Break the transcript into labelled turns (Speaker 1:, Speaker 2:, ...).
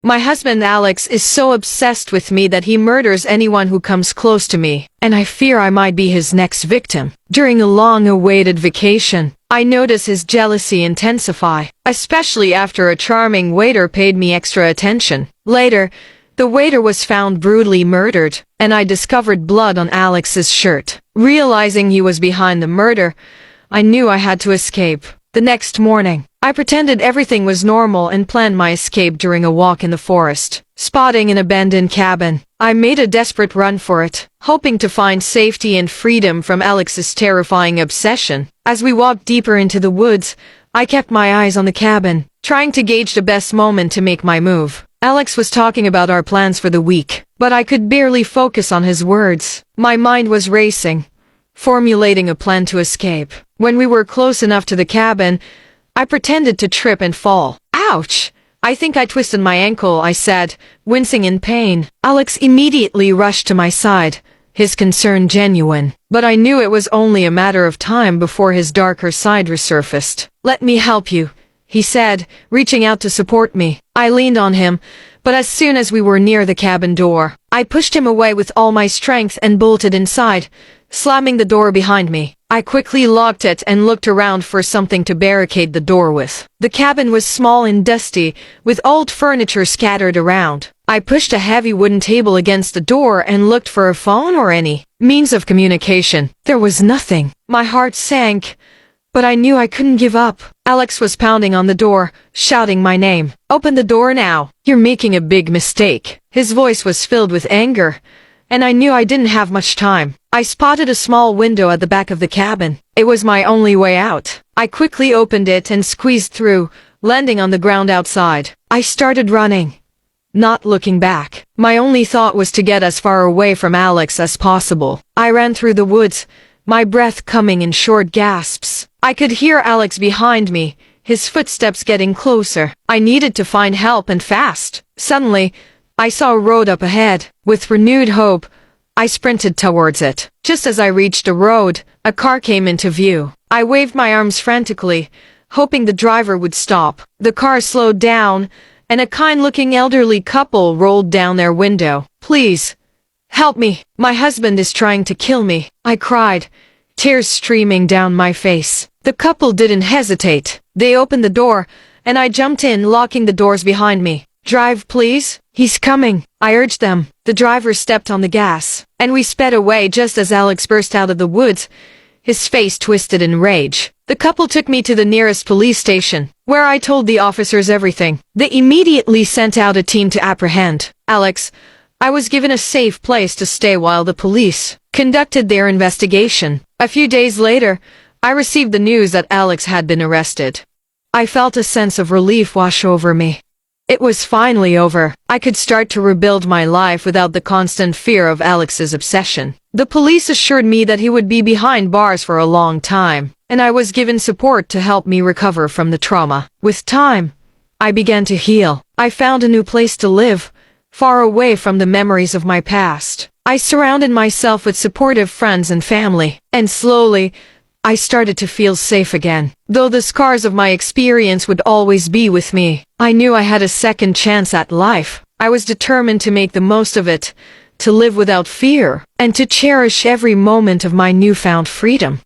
Speaker 1: My husband Alex is so obsessed with me that he murders anyone who comes close to me, and I fear I might be his next victim. During a long-awaited vacation, I notice his jealousy intensify, especially after a charming waiter paid me extra attention. Later, the waiter was found brutally murdered, and I discovered blood on Alex's shirt. Realizing he was behind the murder, I knew I had to escape. The next morning, I pretended everything was normal and planned my escape during a walk in the forest. Spotting an abandoned cabin, I made a desperate run for it, hoping to find safety and freedom from Alex's terrifying obsession. As we walked deeper into the woods, I kept my eyes on the cabin, trying to gauge the best moment to make my move. Alex was talking about our plans for the week, but I could barely focus on his words. My mind was racing, formulating a plan to escape. When we were close enough to the cabin, I pretended to trip and fall. Ouch! I think I twisted my ankle, I said, wincing in pain. Alex immediately rushed to my side, his concern genuine. But I knew it was only a matter of time before his darker side resurfaced. "Let me help you," he said, reaching out to support me. I leaned on him, but as soon as we were near the cabin door, I pushed him away with all my strength and bolted inside, slamming the door behind me. I quickly locked it and looked around for something to barricade the door with. The cabin was small and dusty, with old furniture scattered around. I pushed a heavy wooden table against the door and looked for a phone or any means of communication. There was nothing. My heart sank, but I knew I couldn't give up. Alex was pounding on the door, shouting my name. "Open the door now. You're making a big mistake." His voice was filled with anger, and I knew I didn't have much time. I spotted a small window at the back of the cabin. It was my only way out. I quickly opened it and squeezed through, landing on the ground outside. I started running, not looking back. My only thought was to get as far away from Alex as possible. I ran through the woods, my breath coming in short gasps. I could hear Alex behind me, his footsteps getting closer. I needed to find help and fast. Suddenly, I saw a road up ahead. With renewed hope, I sprinted towards it. Just as I reached the road, a car came into view. I waved my arms frantically, hoping the driver would stop. The car slowed down, and a kind-looking elderly couple rolled down their window. "Please, help me. My husband is trying to kill me," I cried, tears streaming down my face. The couple didn't hesitate. They opened the door, and I jumped in, locking the doors behind me. "Drive, please. He's coming," I urged them. The driver stepped on the gas, and we sped away just as Alex burst out of the woods, his face twisted in rage. The couple took me to the nearest police station, where I told the officers everything. They immediately sent out a team to apprehend Alex. I was given a safe place to stay while the police conducted their investigation. A few days later, I received the news that Alex had been arrested. I felt a sense of relief wash over me. It was finally over. I could start to rebuild my life without the constant fear of Alex's obsession. The police assured me that he would be behind bars for a long time, and I was given support to help me recover from the trauma. With time, I began to heal. I found a new place to live, far away from the memories of my past. I surrounded myself with supportive friends and family, and slowly, I started to feel safe again. Though the scars of my experience would always be with me, I knew I had a second chance at life. I was determined to make the most of it, to live without fear, and to cherish every moment of my newfound freedom.